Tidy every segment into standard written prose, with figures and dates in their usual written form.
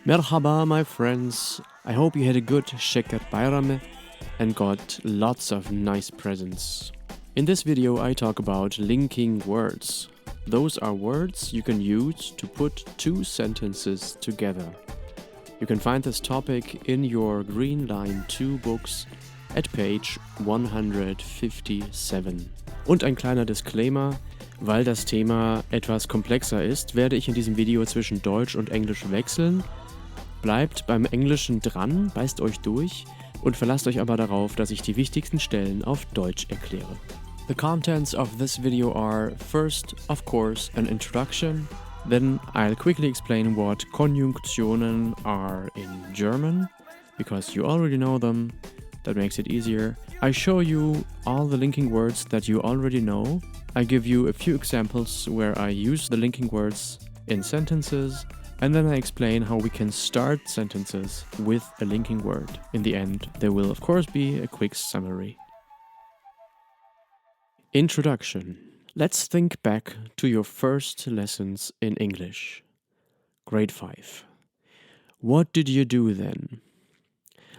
Merhaba, my friends. I hope you had a good Sheker Bayram and got lots of nice presents. In this video, I talk about linking words. Those are words you can use to put two sentences together. You can find this topic in your Green Line 2 books at page 157. Und ein kleiner Disclaimer: Weil das Thema etwas komplexer ist, werde ich in diesem Video zwischen Deutsch und Englisch wechseln. Bleibt beim Englischen dran, beißt euch durch und verlasst euch aber darauf, dass ich die wichtigsten Stellen auf Deutsch erkläre. The contents of this video are, first, of course, an introduction. Then I'll quickly explain what Konjunktionen are in German, because you already know them. That makes it easier. I show you all the linking words that you already know. I give you a few examples where I use the linking words in sentences. And then I explain how we can start sentences with a linking word. In the end, there will of course be a quick summary. Introduction. Let's think back to your first lessons in English. Grade 5. What did you do then?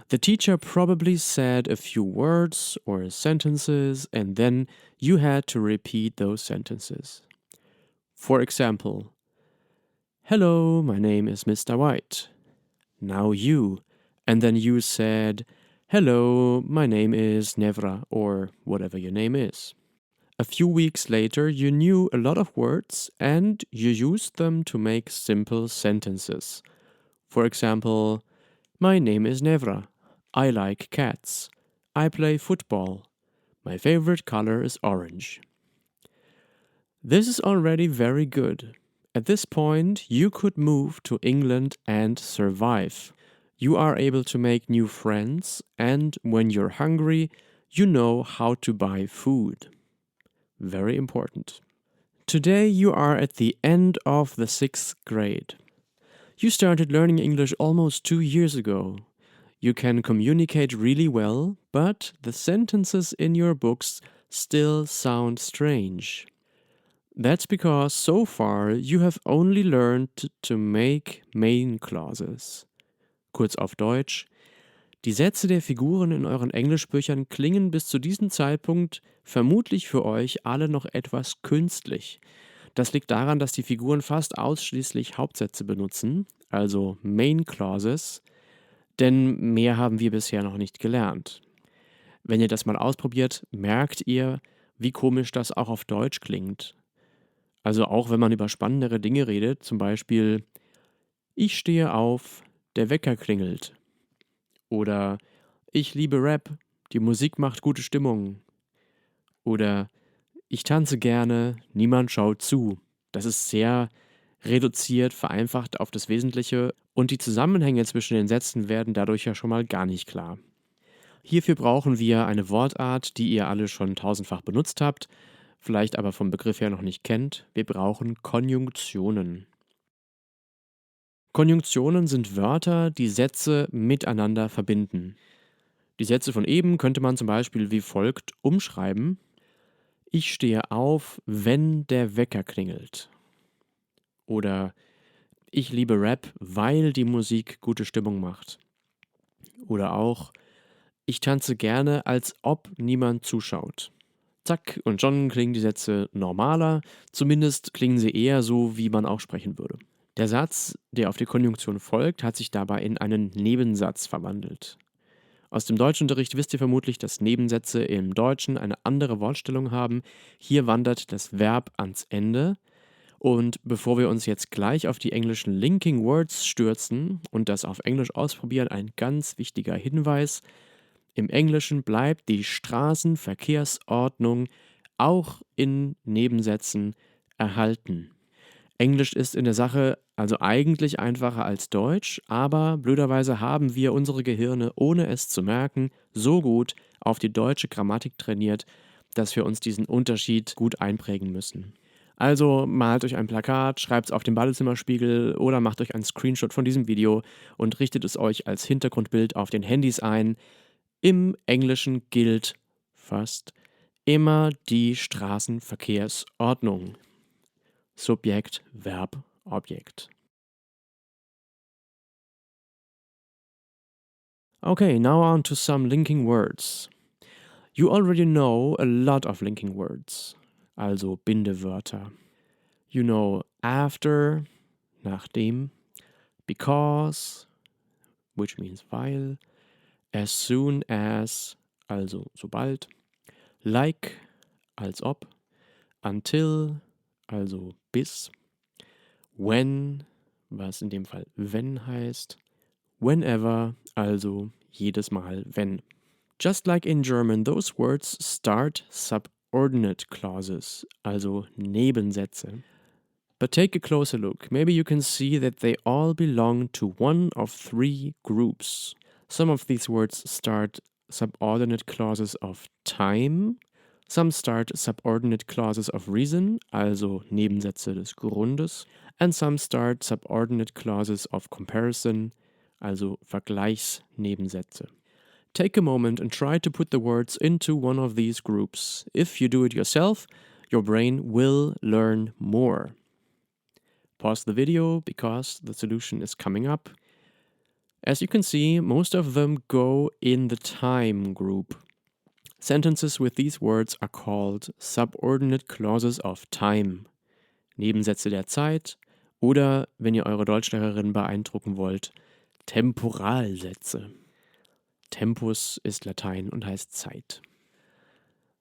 The teacher probably said a few words or sentences, and then you had to repeat those sentences. For example, "Hello, my name is Mr. White." Now you. And then you said, "Hello, my name is Nevra," or whatever your name is. A few weeks later, you knew a lot of words and you used them to make simple sentences. For example, "My name is Nevra. I like cats. I play football. My favorite color is orange." This is already very good. At this point, you could move to England and survive. You are able to make new friends, and when you're hungry, you know how to buy food. Very important. Today, you are at the end of the 6th grade. You started learning English almost 2 years ago. You can communicate really well, but the sentences in your books still sound strange. That's because so far you have only learned to make main clauses. Kurz auf Deutsch: Die Sätze der Figuren in euren Englischbüchern klingen bis zu diesem Zeitpunkt vermutlich für euch alle noch etwas künstlich. Das liegt daran, dass die Figuren fast ausschließlich Hauptsätze benutzen, also Main Clauses, denn mehr haben wir bisher noch nicht gelernt. Wenn ihr das mal ausprobiert, merkt ihr, wie komisch das auch auf Deutsch klingt. Also auch wenn man über spannendere Dinge redet, zum Beispiel: Ich stehe auf, der Wecker klingelt. Oder ich liebe Rap, die Musik macht gute Stimmung. Oder ich tanze gerne, niemand schaut zu. Das ist sehr reduziert, vereinfacht auf das Wesentliche und die Zusammenhänge zwischen den Sätzen werden dadurch ja schon mal gar nicht klar. Hierfür brauchen wir eine Wortart, die ihr alle schon tausendfach benutzt habt, vielleicht aber vom Begriff her noch nicht kennt. Wir brauchen Konjunktionen. Konjunktionen sind Wörter, die Sätze miteinander verbinden. Die Sätze von eben könnte man zum Beispiel wie folgt umschreiben: Ich stehe auf, wenn der Wecker klingelt. Oder ich liebe Rap, weil die Musik gute Stimmung macht. Oder auch: Ich tanze gerne, als ob niemand zuschaut. Zack, und schon klingen die Sätze normaler, zumindest klingen sie eher so, wie man auch sprechen würde. Der Satz, der auf die Konjunktion folgt, hat sich dabei in einen Nebensatz verwandelt. Aus dem Deutschunterricht wisst ihr vermutlich, dass Nebensätze im Deutschen eine andere Wortstellung haben. Hier wandert das Verb ans Ende. Und bevor wir uns jetzt gleich auf die englischen Linking Words stürzen und das auf Englisch ausprobieren, ein ganz wichtiger Hinweis: Im Englischen bleibt die Straßenverkehrsordnung auch in Nebensätzen erhalten. Englisch ist in der Sache also eigentlich einfacher als Deutsch, aber blöderweise haben wir unsere Gehirne, ohne es zu merken, so gut auf die deutsche Grammatik trainiert, dass wir uns diesen Unterschied gut einprägen müssen. Also malt euch ein Plakat, schreibt es auf den Badezimmerspiegel oder macht euch einen Screenshot von diesem Video und richtet es euch als Hintergrundbild auf den Handys ein. Im Englischen gilt fast immer die Straßenverkehrsordnung. Subjekt, Verb, Objekt. Okay, now on to some linking words. You already know a lot of linking words, also Bindewörter. You know after, nachdem, because, which means weil, as soon as, also sobald, like, als ob, until, also bis, when, was in dem Fall wenn heißt, whenever, also jedes Mal wenn. Just like in German, those words start subordinate clauses, also Nebensätze. But take a closer look. Maybe you can see that they all belong to one of three groups. Some of these words start subordinate clauses of time. Some start subordinate clauses of reason, also Nebensätze des Grundes. And some start subordinate clauses of comparison, also Vergleichsnebensätze. Take a moment and try to put the words into one of these groups. If you do it yourself, your brain will learn more. Pause the video because the solution is coming up. As you can see, most of them go in the time group. Sentences with these words are called subordinate clauses of time, Nebensätze der Zeit oder, wenn ihr eure Deutschlehrerin beeindrucken wollt, Temporalsätze. Tempus ist Latein und heißt Zeit.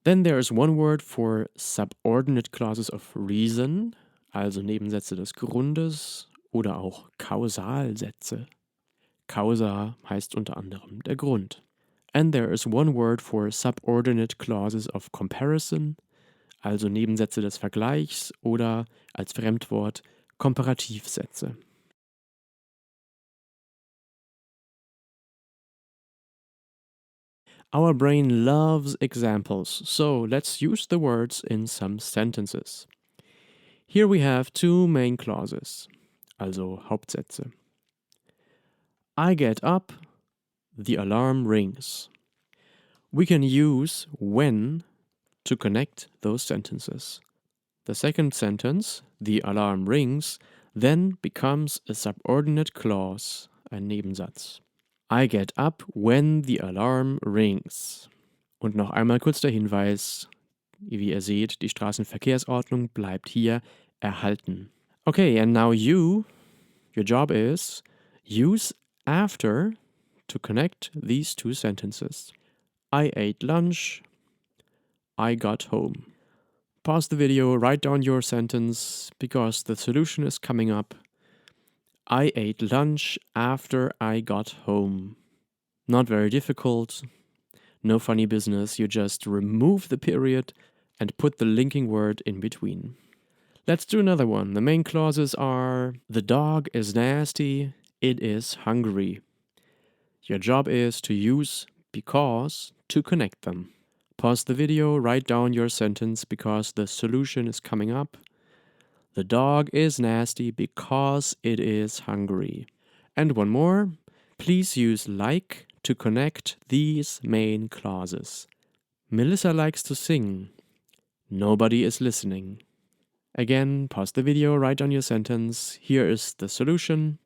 Then there is one word for subordinate clauses of reason, also Nebensätze des Grundes oder auch Kausalsätze. Causa heißt unter anderem der Grund. And there is one word for subordinate clauses of comparison, also Nebensätze des Vergleichs oder als Fremdwort Komparativsätze. Our brain loves examples, so let's use the words in some sentences. Here we have two main clauses, also Hauptsätze. I get up, the alarm rings. We can use when to connect those sentences. The second sentence, the alarm rings, then becomes a subordinate clause, ein Nebensatz. I get up when the alarm rings. Und noch einmal kurz der Hinweis, wie ihr seht, die Straßenverkehrsordnung bleibt hier erhalten. Okay, and now your job is, use after to connect these two sentences. I ate lunch, I got home. Pause the video, write down your sentence because the solution is coming up. I ate lunch after I got home. Not very difficult, no funny business, you just remove the period and put the linking word in between. Let's do another one. The main clauses are the dog is nasty, it is hungry. Your job is to use because to connect them. Pause the video, write down your sentence because the solution is coming up. The dog is nasty because it is hungry. And one more. Please use like to connect these main clauses. Melissa likes to sing. Nobody is listening. Again, pause the video, write down your sentence. Here is the solution.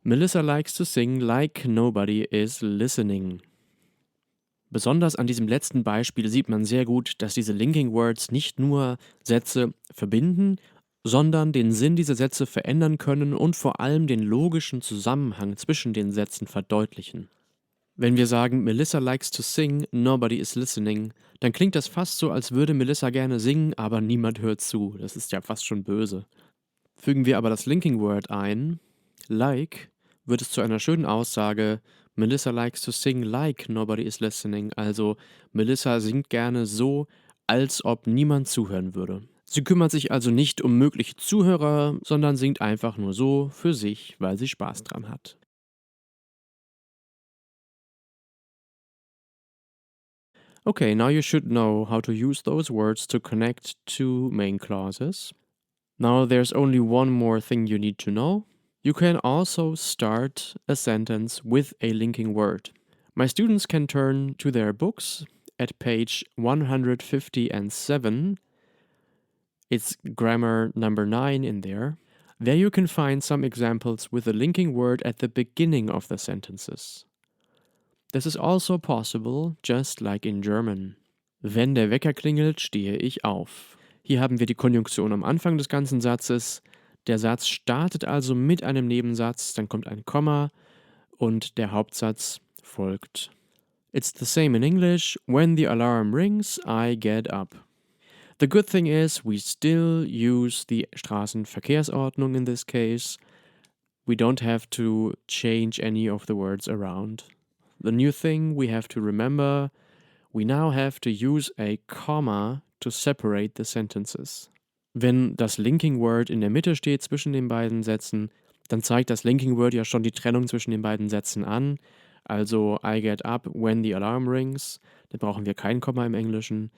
Melissa likes to sing like nobody is listening. Besonders an diesem letzten Beispiel sieht man sehr gut, dass diese Linking Words nicht nur Sätze verbinden, sondern den Sinn dieser Sätze verändern können und vor allem den logischen Zusammenhang zwischen den Sätzen verdeutlichen. Wenn wir sagen, Melissa likes to sing, nobody is listening, dann klingt das fast so, als würde Melissa gerne singen, aber niemand hört zu. Das ist ja fast schon böse. Fügen wir aber das Linking Word ein, like, wird es zu einer schönen Aussage, Melissa likes to sing like nobody is listening, also Melissa singt gerne so, als ob niemand zuhören würde. Sie kümmert sich also nicht um mögliche Zuhörer, sondern singt einfach nur so für sich, weil sie Spaß dran hat. Okay, now you should know how to use those words to connect two main clauses. Now there's only one more thing you need to know. You can also start a sentence with a linking word. My students can turn to their books at page 157. It's grammar number 9 in there. There you can find some examples with a linking word at the beginning of the sentences. This is also possible, just like in German. Wenn der Wecker klingelt, stehe ich auf. Hier haben wir die Konjunktion am Anfang des ganzen Satzes. Der Satz startet also mit einem Nebensatz, dann kommt ein Komma und der Hauptsatz folgt. It's the same in English. When the alarm rings, I get up. The good thing is we still use the Straßenverkehrsordnung in this case. We don't have to change any of the words around. The new thing we have to remember, we now have to use a comma to separate the sentences. Wenn das linking word in der Mitte steht zwischen den beiden Sätzen, dann zeigt das linking word ja schon die Trennung zwischen den beiden Sätzen an. Also I get up when the alarm rings. Da brauchen wir kein Komma im Englischen.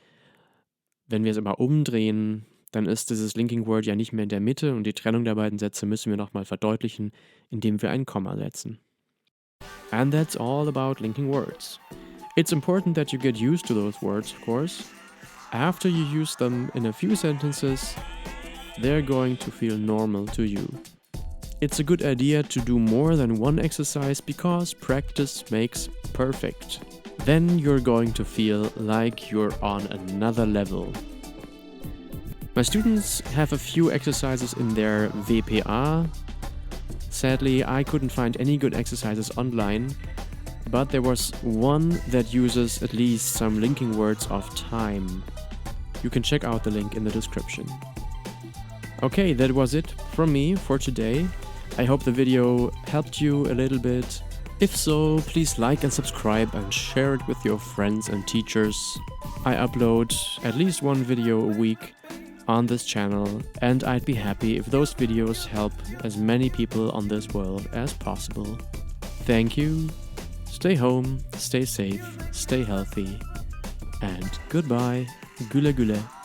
Wenn wir es aber umdrehen, dann ist dieses linking word ja nicht mehr in der Mitte und die Trennung der beiden Sätze müssen wir nochmal verdeutlichen, indem wir ein Komma setzen. And that's all about linking words. It's important that you get used to those words, of course. After you use them in a few sentences, they're going to feel normal to you. It's a good idea to do more than one exercise because practice makes perfect. Then you're going to feel like you're on another level. My students have a few exercises in their WPA. Sadly, I couldn't find any good exercises online, but there was one that uses at least some linking words of time. You can check out the link in the description. Okay, that was it from me for today. I hope the video helped you a little bit. If so, please like and subscribe and share it with your friends and teachers. I upload at least one video a week on this channel, and I'd be happy if those videos help as many people on this world as possible. Thank you. Stay home, stay safe, stay healthy, and goodbye. Güle güle.